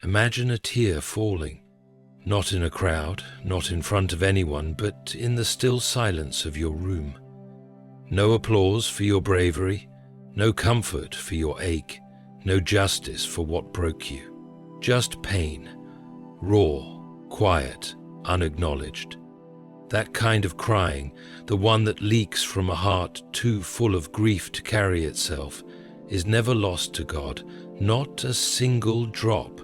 Imagine a tear falling, not in a crowd, not in front of anyone, but in the still silence of your room. No applause for your bravery, no comfort for your ache, no justice for what broke you. Just pain, raw, quiet, unacknowledged. That kind of crying, the one that leaks from a heart too full of grief to carry itself, is never lost to God, not a single drop.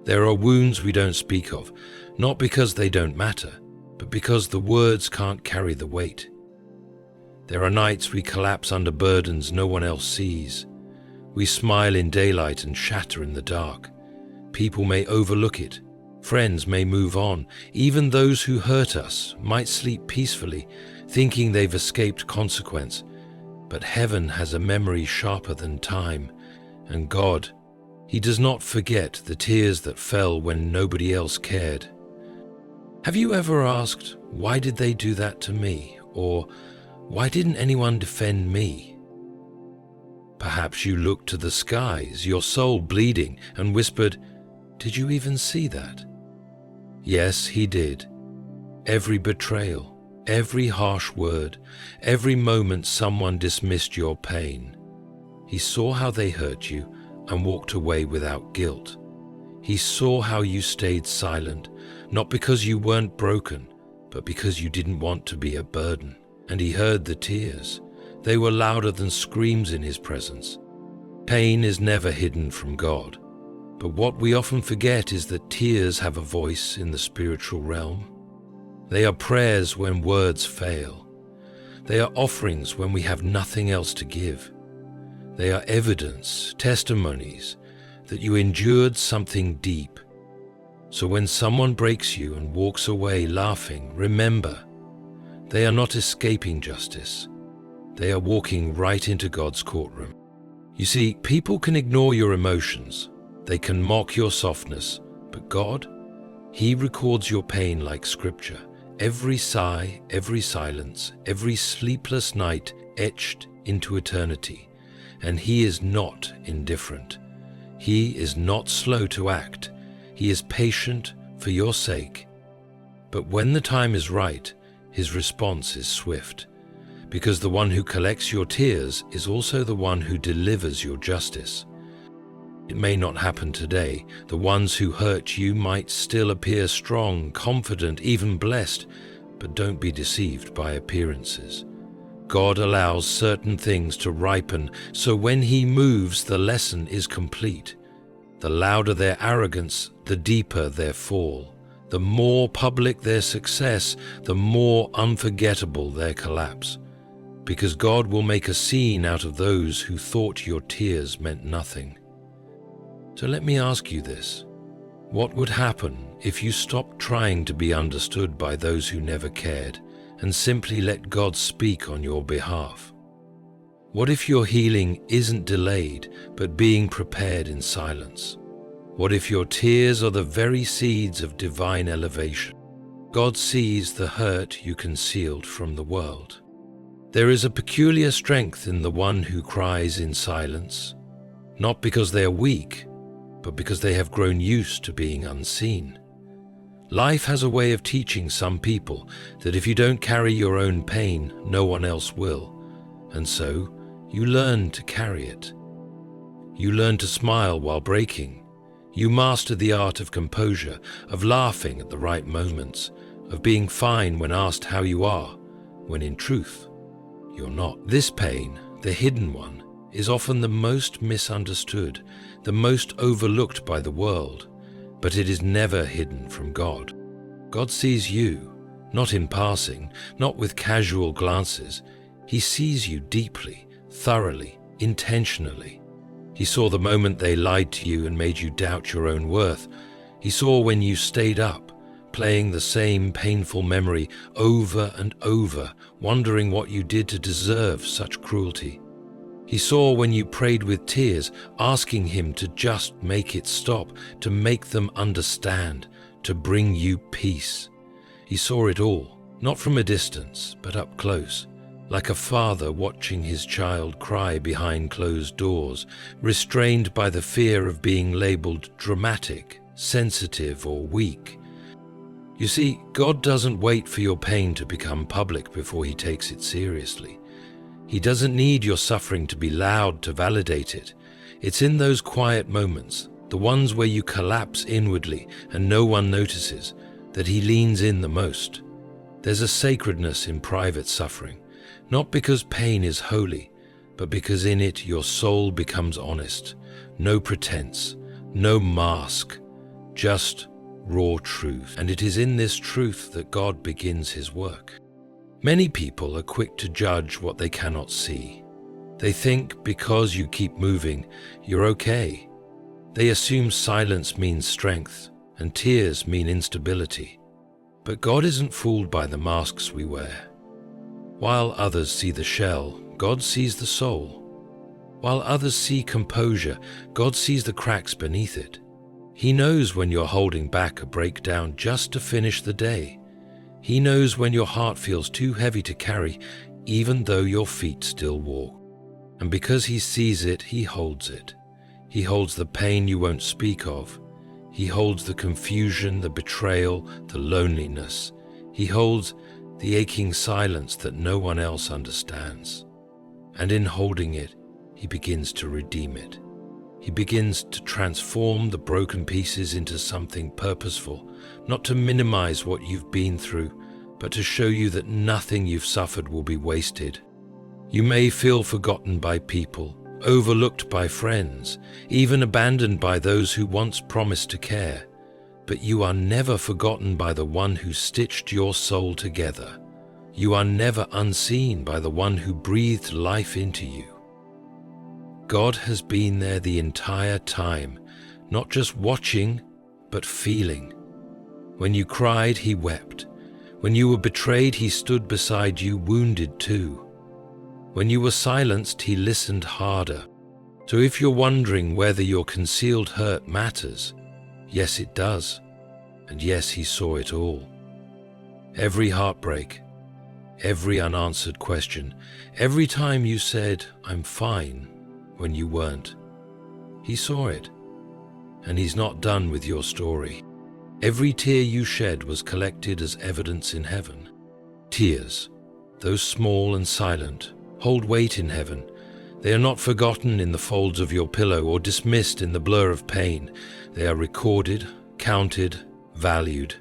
There are wounds we don't speak of, not because they don't matter, but because the words can't carry the weight. There are nights we collapse under burdens no one else sees. We smile in daylight and shatter in the dark. People may overlook it. Friends may move on. Even those who hurt us might sleep peacefully, thinking they've escaped consequence. But heaven has a memory sharper than time, and God, He does not forget the tears that fell when nobody else cared. Have you ever asked, why did they do that to me? Or, why didn't anyone defend me? Perhaps you looked to the skies, your soul bleeding, and whispered, did you even see that? Yes, He did. Every betrayal, every harsh word, every moment someone dismissed your pain. He saw how they hurt you and walked away without guilt. He saw how you stayed silent, not because you weren't broken, but because you didn't want to be a burden. And He heard the tears. They were louder than screams in His presence. Pain is never hidden from God. But what we often forget is that tears have a voice in the spiritual realm. They are prayers when words fail. They are offerings when we have nothing else to give. They are evidence, testimonies, that you endured something deep. So when someone breaks you and walks away laughing, remember, they are not escaping justice. They are walking right into God's courtroom. You see, people can ignore your emotions. They can mock your softness, but God, He records your pain like scripture. Every sigh, every silence, every sleepless night etched into eternity. And He is not indifferent. He is not slow to act. He is patient for your sake. But when the time is right, His response is swift. Because the one who collects your tears is also the one who delivers your justice. It may not happen today. The ones who hurt you might still appear strong, confident, even blessed, but don't be deceived by appearances. God allows certain things to ripen, so when He moves, the lesson is complete. The louder their arrogance, the deeper their fall. The more public their success, the more unforgettable their collapse. Because God will make a scene out of those who thought your tears meant nothing. So let me ask you this. What would happen if you stopped trying to be understood by those who never cared and simply let God speak on your behalf? What if your healing isn't delayed but being prepared in silence? What if your tears are the very seeds of divine elevation? God sees the hurt you concealed from the world. There is a peculiar strength in the one who cries in silence, not because they are weak, but because they have grown used to being unseen. Life has a way of teaching some people that if you don't carry your own pain, no one else will, and so you learn to carry it. You learn to smile while breaking. You master the art of composure, of laughing at the right moments, of being fine when asked how you are, when in truth, you're not. This pain, the hidden one, is often the most misunderstood, the most overlooked by the world, but it is never hidden from God. God sees you, not in passing, not with casual glances. He sees you deeply, thoroughly, intentionally. He saw the moment they lied to you and made you doubt your own worth. He saw when you stayed up, playing the same painful memory over and over, wondering what you did to deserve such cruelty. He saw when you prayed with tears, asking Him to just make it stop, to make them understand, to bring you peace. He saw it all, not from a distance, but up close, like a father watching his child cry behind closed doors, restrained by the fear of being labeled dramatic sensitive, or weak. You see, God doesn't wait for your pain to become public before He takes it seriously. He doesn't need your suffering to be loud to validate it. It's in those quiet moments, the ones where you collapse inwardly and no one notices, that He leans in the most. There's a sacredness in private suffering, not because pain is holy, but because in it your soul becomes honest. No pretense, no mask, just raw truth. And it is in this truth that God begins His work. Many people are quick to judge what they cannot see. They think because you keep moving, you're okay. They assume silence means strength and tears mean instability. But God isn't fooled by the masks we wear. While others see the shell, God sees the soul. While others see composure, God sees the cracks beneath it. He knows when you're holding back a breakdown just to finish the day. He knows when your heart feels too heavy to carry, even though your feet still walk. And because He sees it, He holds it. He holds the pain you won't speak of. He holds the confusion, the betrayal, the loneliness. He holds the aching silence that no one else understands. And in holding it, He begins to redeem it. He begins to transform the broken pieces into something purposeful, not to minimize what you've been through, but to show you that nothing you've suffered will be wasted. You may feel forgotten by people, overlooked by friends, even abandoned by those who once promised to care, but you are never forgotten by the one who stitched your soul together. You are never unseen by the one who breathed life into you. God has been there the entire time, not just watching, but feeling. When you cried, He wept. When you were betrayed, He stood beside you, wounded too. When you were silenced, He listened harder. So if you're wondering whether your concealed hurt matters, yes, it does. And yes, He saw it all. Every heartbreak, every unanswered question, every time you said, "I'm fine," when you weren't. He saw it, and He's not done with your story. Every tear you shed was collected as evidence in heaven. Tears, though small and silent, hold weight in heaven. They are not forgotten in the folds of your pillow or dismissed in the blur of pain. They are recorded, counted, valued.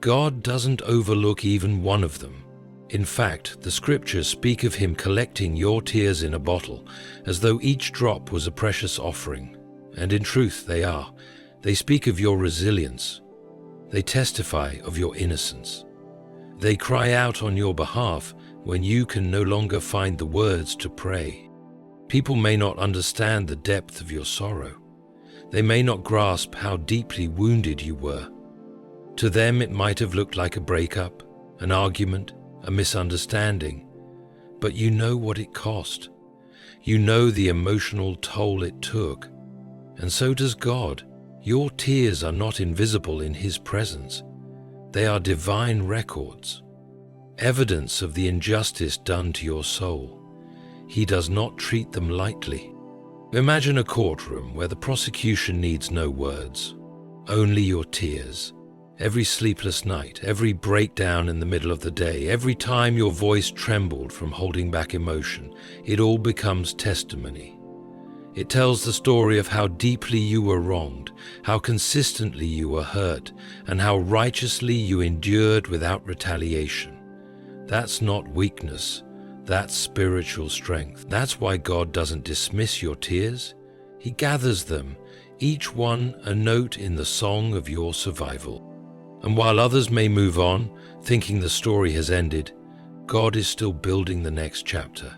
God doesn't overlook even one of them. In fact, the scriptures speak of Him collecting your tears in a bottle, as though each drop was a precious offering. And in truth they are. They speak of your resilience. They testify of your innocence. They cry out on your behalf when you can no longer find the words to pray. People may not understand the depth of your sorrow. They may not grasp how deeply wounded you were. To them it might have looked like a breakup, an argument, a misunderstanding, but you know what it cost. You know the emotional toll it took, and so does God. Your tears are not invisible in His presence. They are divine records, evidence of the injustice done to your soul. He does not treat them lightly. Imagine a courtroom where the prosecution needs no words, only your tears. Every sleepless night, every breakdown in the middle of the day, every time your voice trembled from holding back emotion, it all becomes testimony. It tells the story of how deeply you were wronged, how consistently you were hurt, and how righteously you endured without retaliation. That's not weakness, that's spiritual strength. That's why God doesn't dismiss your tears. He gathers them, each one a note in the song of your survival. And while others may move on, thinking the story has ended, God is still building the next chapter.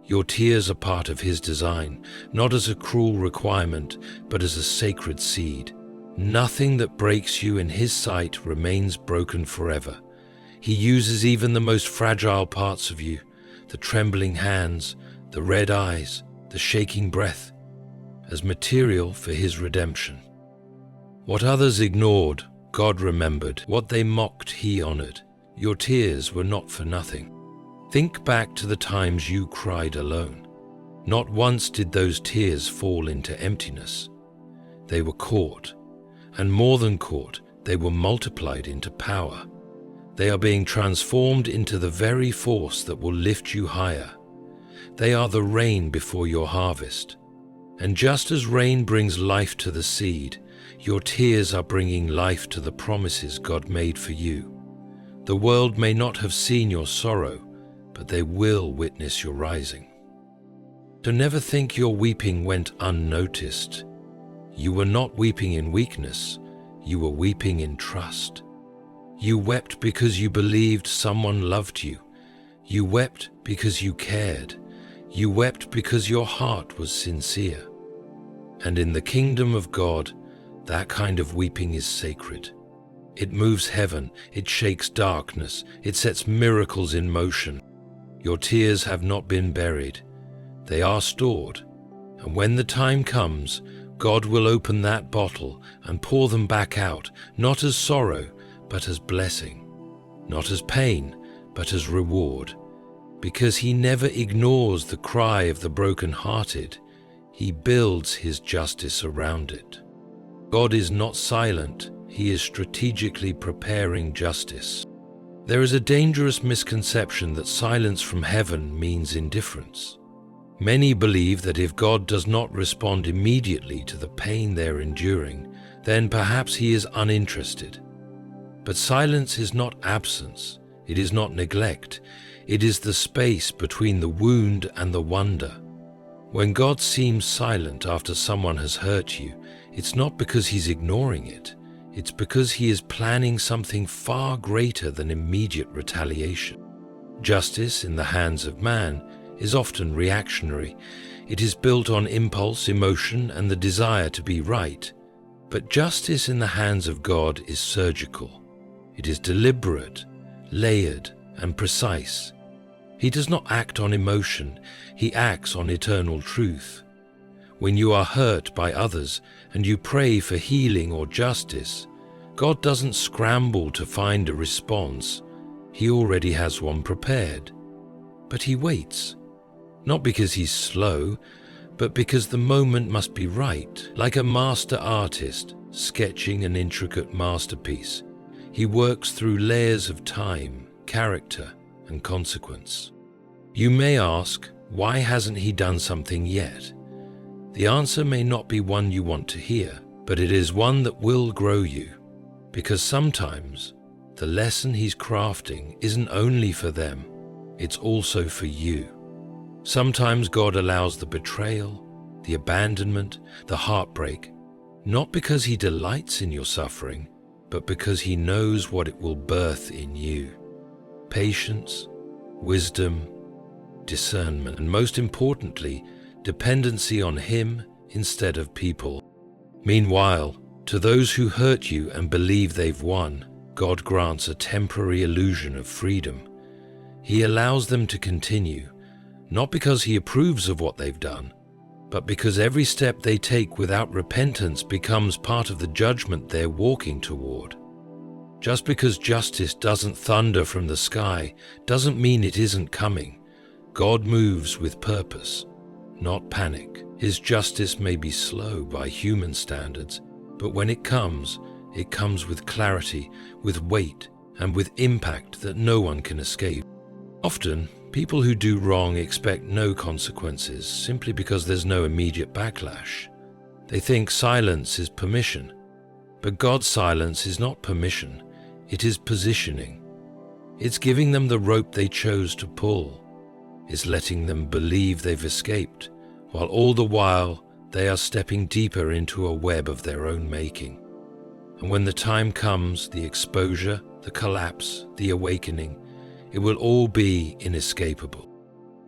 Your tears are part of His design, not as a cruel requirement, but as a sacred seed. Nothing that breaks you in His sight remains broken forever. He uses even the most fragile parts of you, the trembling hands, the red eyes, the shaking breath, as material for His redemption. What others ignored, God remembered. What they mocked, He honored. Your tears were not for nothing. Think back to the times you cried alone. Not once did those tears fall into emptiness. They were caught, And more than caught, they were multiplied into power. They are being transformed into the very force that will lift you higher. They are the rain before your harvest. And just as rain brings life to the seed, your tears are bringing life to the promises God made for you. The world may not have seen your sorrow, but they will witness your rising. So never think your weeping went unnoticed. You were not weeping in weakness, you were weeping in trust. You wept because you believed someone loved you. You wept because you cared. You wept because your heart was sincere. And in the kingdom of God, that kind of weeping is sacred. It moves heaven, it shakes darkness, it sets miracles in motion. Your tears have not been buried. They are stored. And when the time comes, God will open that bottle and pour them back out, not as sorrow, but as blessing. Not as pain, but as reward. Because He never ignores the cry of the broken-hearted. He builds His justice around it. God is not silent. He is strategically preparing justice. There is a dangerous misconception that silence from heaven means indifference. Many believe that if God does not respond immediately to the pain they're enduring, then perhaps He is uninterested. But silence is not absence. It is not neglect. It is the space between the wound and the wonder. When God seems silent after someone has hurt you, it's not because He's ignoring it. It's because He is planning something far greater than immediate retaliation. Justice in the hands of man is often reactionary. It is built on impulse, emotion, and the desire to be right. But justice in the hands of God is surgical. It is deliberate, layered, and precise. He does not act on emotion. He acts on eternal truth. When you are hurt by others and you pray for healing or justice, God doesn't scramble to find a response. He already has one prepared. But He waits. Not because He's slow, but because the moment must be right. Like a master artist sketching an intricate masterpiece, He works through layers of time, character, and consequence. You may ask, why hasn't He done something yet? The answer may not be one you want to hear, but it is one that will grow you. Because sometimes the lesson He's crafting isn't only for them, it's also for you. Sometimes God allows the betrayal, the abandonment, the heartbreak, not because He delights in your suffering, but because He knows what it will birth in you. Patience, wisdom, discernment, and most importantly, dependency on Him instead of people. Meanwhile, to those who hurt you and believe they've won, God grants a temporary illusion of freedom. He allows them to continue, not because He approves of what they've done, but because every step they take without repentance becomes part of the judgment they're walking toward. Just because justice doesn't thunder from the sky doesn't mean it isn't coming. God moves with purpose, not panic. His justice may be slow by human standards, but when it comes with clarity, with weight, and with impact that no one can escape. Often, people who do wrong expect no consequences simply because there's no immediate backlash. They think silence is permission, but God's silence is not permission, it is positioning. It's giving them the rope they chose to pull. It's letting them believe they've escaped, while all the while they are stepping deeper into a web of their own making. And when the time comes, the exposure, the collapse, the awakening, it will all be inescapable.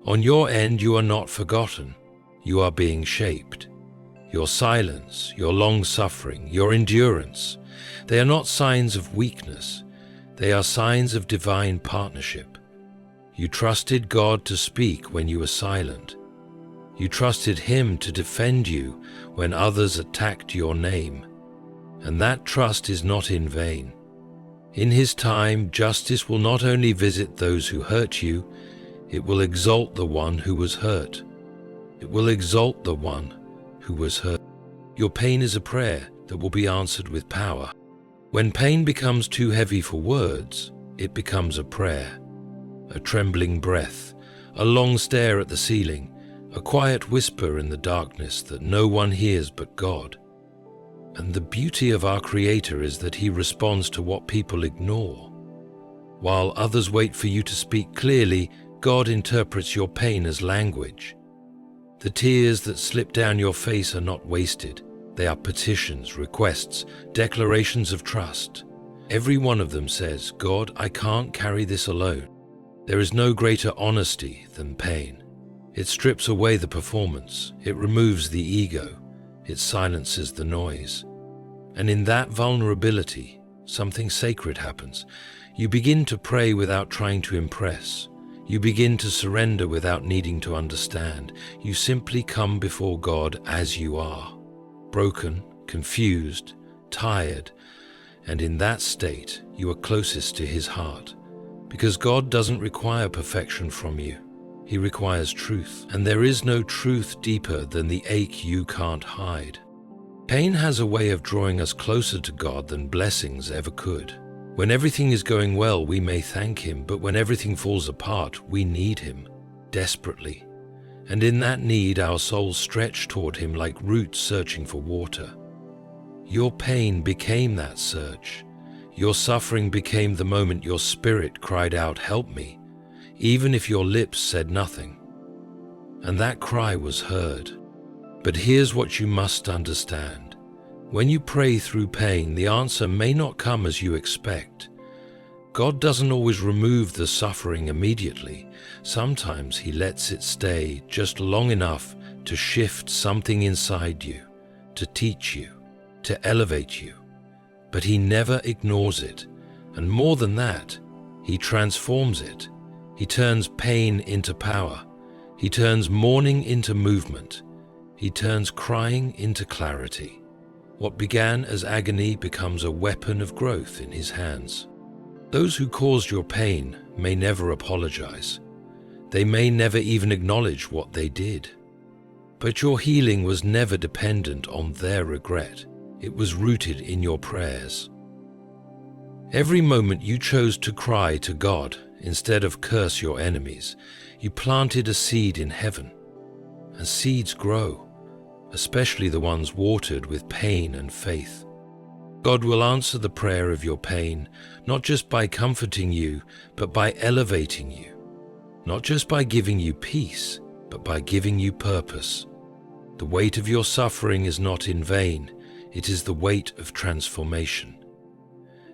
On your end, you are not forgotten. You are being shaped. Your silence, your long-suffering, your endurance, they are not signs of weakness. They are signs of divine partnership. You trusted God to speak when you were silent. You trusted Him to defend you when others attacked your name. And that trust is not in vain. In His time, justice will not only visit those who hurt you, it will exalt the one who was hurt. It will exalt the one who was hurt. Your pain is a prayer that will be answered with power. When pain becomes too heavy for words, it becomes a prayer, a trembling breath, a long stare at the ceiling, a quiet whisper in the darkness that no one hears but God. And the beauty of our Creator is that He responds to what people ignore. While others wait for you to speak clearly, God interprets your pain as language. The tears that slip down your face are not wasted. They are petitions, requests, declarations of trust. Every one of them says, God, I can't carry this alone. There is no greater honesty than pain. It strips away the performance. It removes the ego. It silences the noise. And in that vulnerability, something sacred happens. You begin to pray without trying to impress. You begin to surrender without needing to understand. You simply come before God as you are. Broken, confused, tired, and in that state you are closest to His heart. Because God doesn't require perfection from you. He requires truth, and there is no truth deeper than the ache you can't hide. Pain has a way of drawing us closer to God than blessings ever could. When everything is going well, we may thank Him, but when everything falls apart, we need Him, desperately. And in that need, our souls stretch toward Him like roots searching for water. Your pain became that search. Your suffering became the moment your spirit cried out, help me, even if your lips said nothing. And that cry was heard. But here's what you must understand. When you pray through pain, the answer may not come as you expect. God doesn't always remove the suffering immediately. Sometimes He lets it stay just long enough to shift something inside you, to teach you, to elevate you. But He never ignores it. And more than that, He transforms it. He turns pain into power. He turns mourning into movement. He turns crying into clarity. What began as agony becomes a weapon of growth in His hands. Those who caused your pain may never apologize. They may never even acknowledge what they did. But your healing was never dependent on their regret. It was rooted in your prayers. Every moment you chose to cry to God instead of curse your enemies, you planted a seed in heaven. And seeds grow, especially the ones watered with pain and faith. God will answer the prayer of your pain, not just by comforting you, but by elevating you. Not just by giving you peace, but by giving you purpose. The weight of your suffering is not in vain. It is the weight of transformation.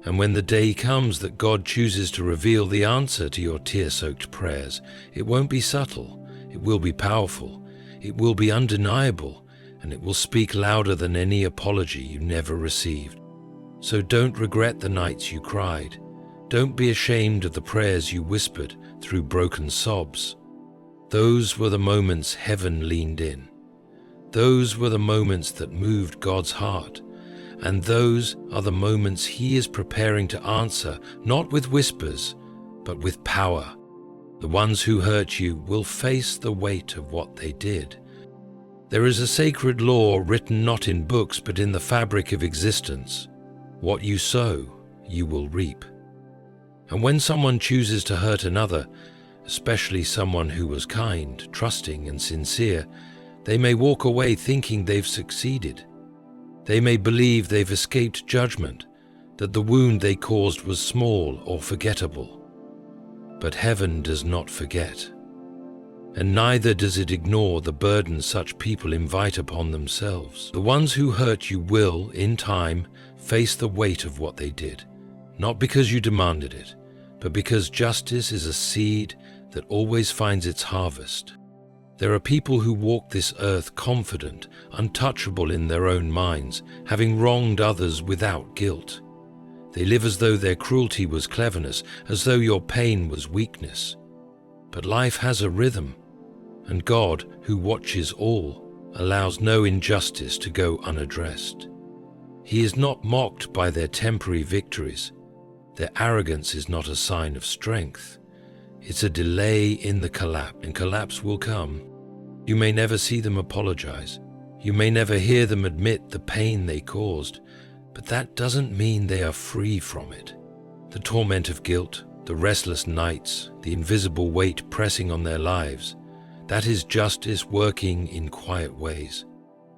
And when the day comes that God chooses to reveal the answer to your tear-soaked prayers, it won't be subtle. It will be powerful. It will be undeniable, and it will speak louder than any apology you never received. So don't regret the nights you cried. Don't be ashamed of the prayers you whispered through broken sobs. Those were the moments heaven leaned in. Those were the moments that moved God's heart. And those are the moments He is preparing to answer, not with whispers, but with power. The ones who hurt you will face the weight of what they did. There is a sacred law written not in books, but in the fabric of existence. What you sow, you will reap. And when someone chooses to hurt another, especially someone who was kind, trusting, and sincere, they may walk away thinking they've succeeded. They may believe they've escaped judgment, that the wound they caused was small or forgettable. But heaven does not forget. And neither does it ignore the burden such people invite upon themselves. The ones who hurt you will, in time, face the weight of what they did, not because you demanded it, but because justice is a seed that always finds its harvest. There are people who walk this earth confident, untouchable in their own minds, having wronged others without guilt. They live as though their cruelty was cleverness, as though your pain was weakness. But life has a rhythm, and God, who watches all, allows no injustice to go unaddressed. He is not mocked by their temporary victories. Their arrogance is not a sign of strength. It's a delay in the collapse, and collapse will come. You may never see them apologize. You may never hear them admit the pain they caused, but that doesn't mean they are free from it. The torment of guilt, the restless nights, the invisible weight pressing on their lives, that is justice working in quiet ways.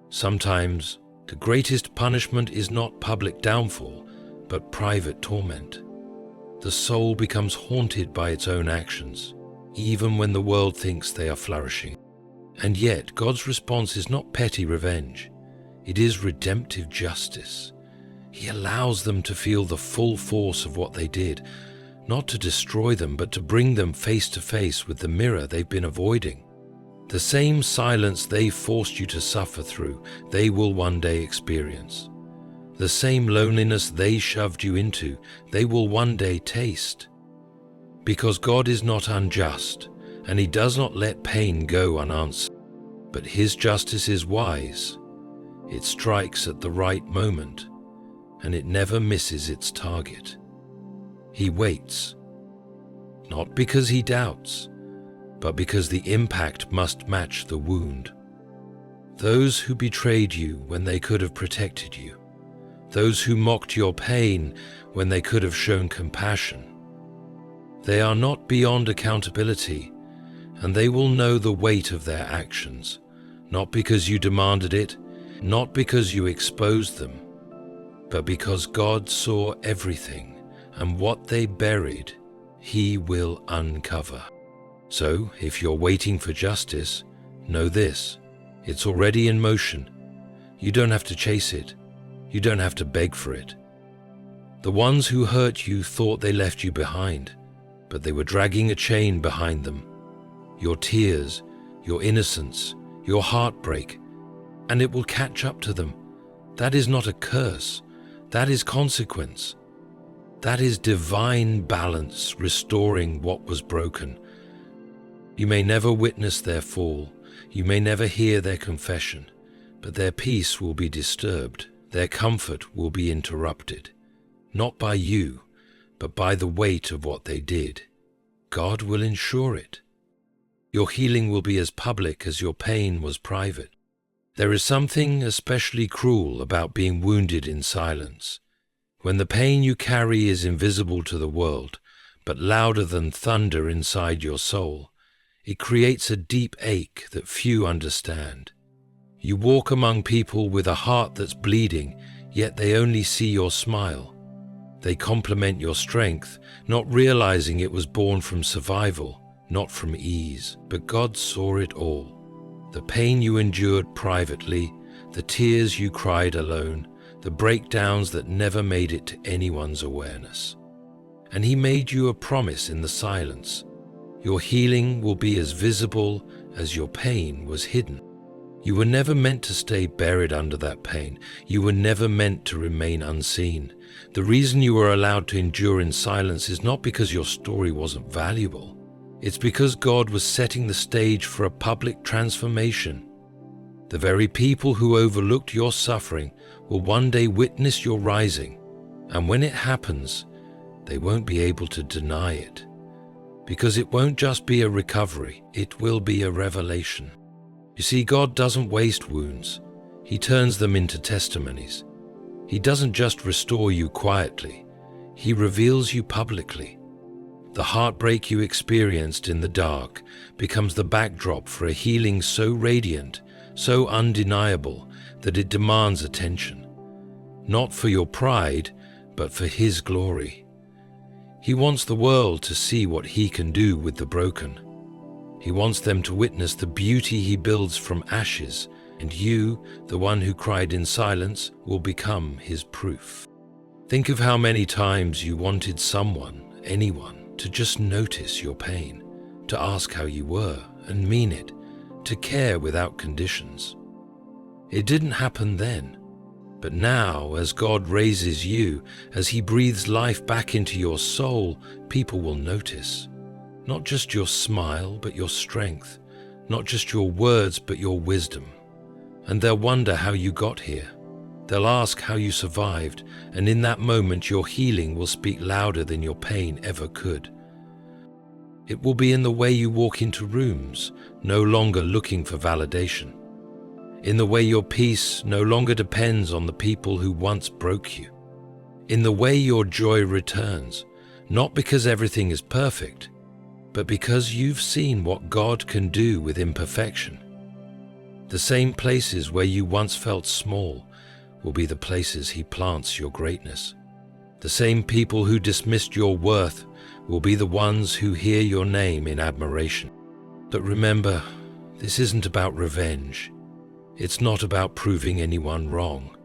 Sometimes the greatest punishment is not public downfall, but private torment. The soul becomes haunted by its own actions, even when the world thinks they are flourishing. And yet, God's response is not petty revenge. It is redemptive justice. He allows them to feel the full force of what they did, not to destroy them, but to bring them face to face with the mirror they've been avoiding. The same silence they forced you to suffer through, they will one day experience. The same loneliness they shoved you into, they will one day taste. Because God is not unjust, and He does not let pain go unanswered. But His justice is wise. It strikes at the right moment, and it never misses its target. He waits, not because He doubts, but because the impact must match the wound. Those who betrayed you when they could have protected you, those who mocked your pain when they could have shown compassion, they are not beyond accountability, and they will know the weight of their actions, not because you demanded it, not because you exposed them, but because God saw everything, and what they buried, He will uncover. So, if you're waiting for justice, know this: it's already in motion. You don't have to chase it. You don't have to beg for it. The ones who hurt you thought they left you behind, but they were dragging a chain behind them. Your tears, your innocence, your heartbreak, and it will catch up to them. That is not a curse. That is consequence. That is divine balance restoring what was broken. You may never witness their fall. You may never hear their confession, but their peace will be disturbed. Their comfort will be interrupted, not by you, but by the weight of what they did. God will ensure it. Your healing will be as public as your pain was private. There is something especially cruel about being wounded in silence. When the pain you carry is invisible to the world, but louder than thunder inside your soul, it creates a deep ache that few understand. You walk among people with a heart that's bleeding, yet they only see your smile. They compliment your strength, not realizing it was born from survival, not from ease. But God saw it all. The pain you endured privately, the tears you cried alone, the breakdowns that never made it to anyone's awareness. And He made you a promise in the silence. Your healing will be as visible as your pain was hidden. You were never meant to stay buried under that pain. You were never meant to remain unseen. The reason you were allowed to endure in silence is not because your story wasn't valuable. It's because God was setting the stage for a public transformation. The very people who overlooked your suffering will one day witness your rising, and when it happens, they won't be able to deny it. Because it won't just be a recovery, it will be a revelation. You see, God doesn't waste wounds. He turns them into testimonies. He doesn't just restore you quietly. He reveals you publicly. The heartbreak you experienced in the dark becomes the backdrop for a healing so radiant, so undeniable, that it demands attention. Not for your pride, but for His glory. He wants the world to see what He can do with the broken. He wants them to witness the beauty He builds from ashes, and you, the one who cried in silence, will become His proof. Think of how many times you wanted someone, anyone, to just notice your pain, to ask how you were and mean it, to care without conditions. It didn't happen then, but now, as God raises you, as He breathes life back into your soul, people will notice. Not just your smile, but your strength. Not just your words, but your wisdom. And they'll wonder how you got here. They'll ask how you survived, and in that moment your healing will speak louder than your pain ever could. It will be in the way you walk into rooms, no longer looking for validation. in the way your peace no longer depends on the people who once broke you, in the way your joy returns, not because everything is perfect, but because you've seen what God can do with imperfection. The same places where you once felt small will be the places He plants your greatness. The same people who dismissed your worth will be the ones who hear your name in admiration. But remember, this isn't about revenge. It's not about proving anyone wrong.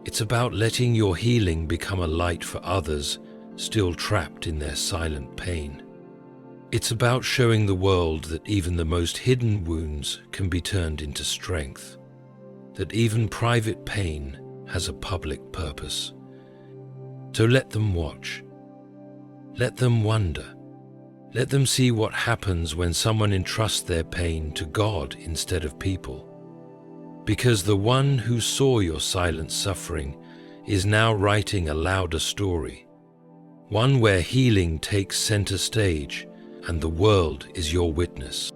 It's about letting your healing become a light for others still trapped in their silent pain. It's about showing the world that even the most hidden wounds can be turned into strength, that even private pain has a public purpose. So let them watch. Let them wonder. Let them see what happens when someone entrusts their pain to God instead of people. Because the one who saw your silent suffering is now writing a louder story, one where healing takes center stage and the world is your witness.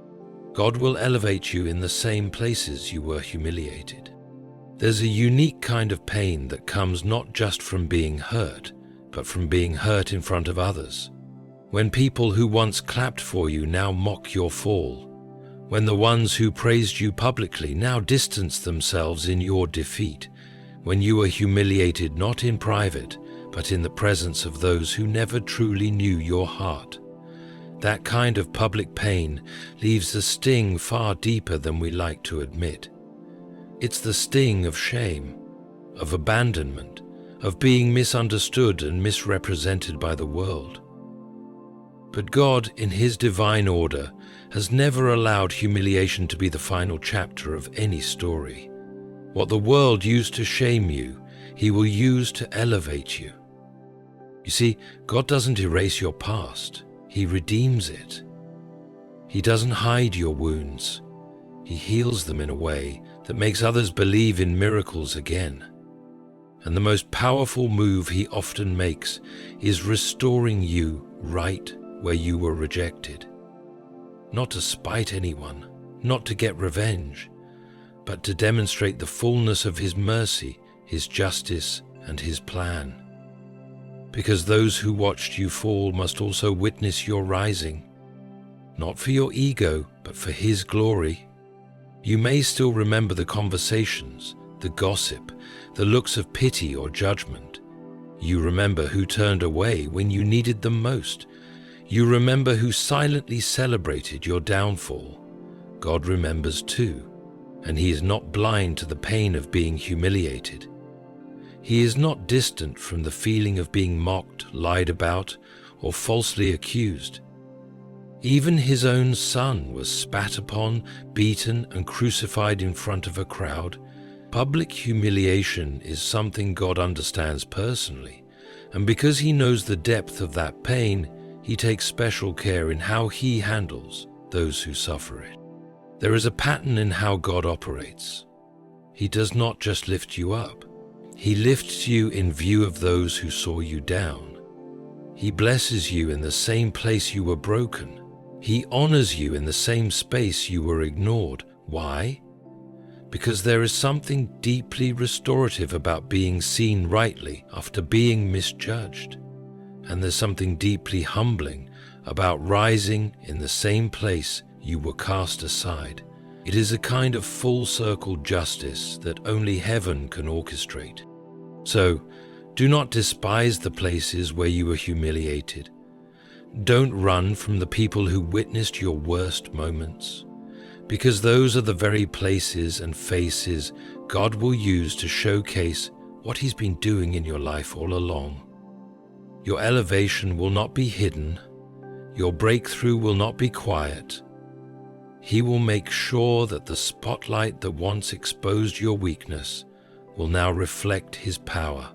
God will elevate you in the same places you were humiliated. There's a unique kind of pain that comes not just from being hurt, but from being hurt in front of others. When people who once clapped for you now mock your fall, when the ones who praised you publicly now distance themselves in your defeat, when you were humiliated not in private, but in the presence of those who never truly knew your heart. That kind of public pain leaves a sting far deeper than we like to admit. It's the sting of shame, of abandonment, of being misunderstood and misrepresented by the world. But God, in His divine order, has never allowed humiliation to be the final chapter of any story. What the world used to shame you, He will use to elevate you. You see, God doesn't erase your past, He redeems it. He doesn't hide your wounds. He heals them in a way that makes others believe in miracles again. And the most powerful move He often makes is restoring you right where you were rejected. Not to spite anyone, not to get revenge, but to demonstrate the fullness of His mercy, His justice, and His plan. Because those who watched you fall must also witness your rising, not for your ego, but for His glory. You may still remember the conversations, the gossip, the looks of pity or judgment. You remember who turned away when you needed them most. You remember who silently celebrated your downfall. God remembers too, and He is not blind to the pain of being humiliated. He is not distant from the feeling of being mocked, lied about, or falsely accused. Even His own Son was spat upon, beaten, and crucified in front of a crowd. Public humiliation is something God understands personally, and because He knows the depth of that pain, He takes special care in how He handles those who suffer it. There is a pattern in how God operates. He does not just lift you up. He lifts you in view of those who saw you down. He blesses you in the same place you were broken. He honors you in the same space you were ignored. Why? Because there is something deeply restorative about being seen rightly after being misjudged. And there's something deeply humbling about rising in the same place you were cast aside. It is a kind of full-circle justice that only heaven can orchestrate. So, do not despise the places where you were humiliated. Don't run from the people who witnessed your worst moments, because those are the very places and faces God will use to showcase what He's been doing in your life all along. Your elevation will not be hidden. Your breakthrough will not be quiet. He will make sure that the spotlight that once exposed your weakness will now reflect His power.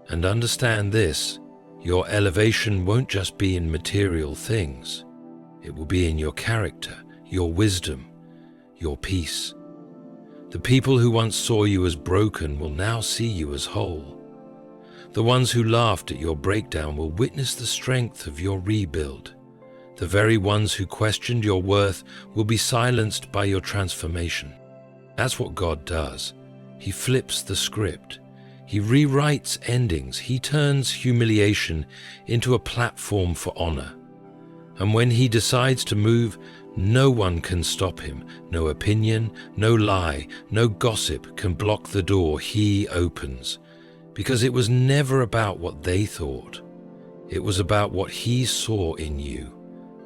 And understand this, your elevation won't just be in material things. It will be in your character, your wisdom, your peace. The people who once saw you as broken will now see you as whole. The ones who laughed at your breakdown will witness the strength of your rebuild. The very ones who questioned your worth will be silenced by your transformation. That's what God does. He flips the script. He rewrites endings. He turns humiliation into a platform for honor. And when he decides to move, no one can stop him. No opinion, no lie, no gossip can block the door he opens. Because it was never about what they thought. It was about what he saw in you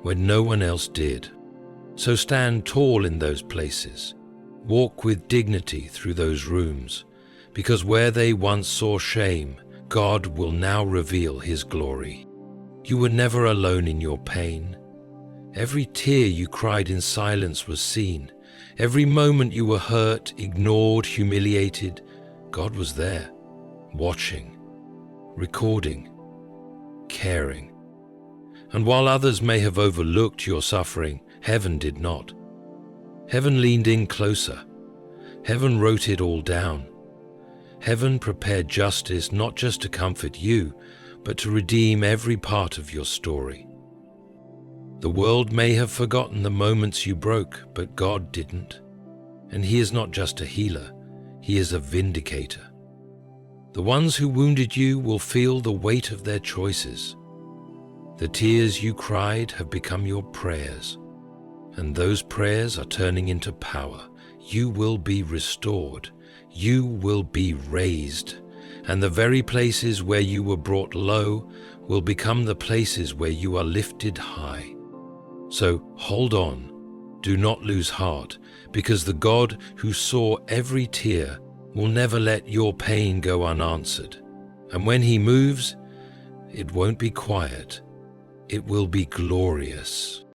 when no one else did. So stand tall in those places. Walk with dignity through those rooms, because where they once saw shame, God will now reveal his glory. You were never alone in your pain. Every tear you cried in silence was seen. Every moment you were hurt, ignored, humiliated, God was there, watching, recording, caring. And while others may have overlooked your suffering, heaven did not. Heaven leaned in closer. Heaven wrote it all down. Heaven prepared justice not just to comfort you, but to redeem every part of your story. The world may have forgotten the moments you broke, but God didn't. And he is not just a healer, he is a vindicator. The ones who wounded you will feel the weight of their choices. The tears you cried have become your prayers, and those prayers are turning into power. You will be restored. You will be raised, and the very places where you were brought low will become the places where you are lifted high. So hold on, do not lose heart, because the God who saw every tear will never let your pain go unanswered. And when he moves, it won't be quiet, it will be glorious.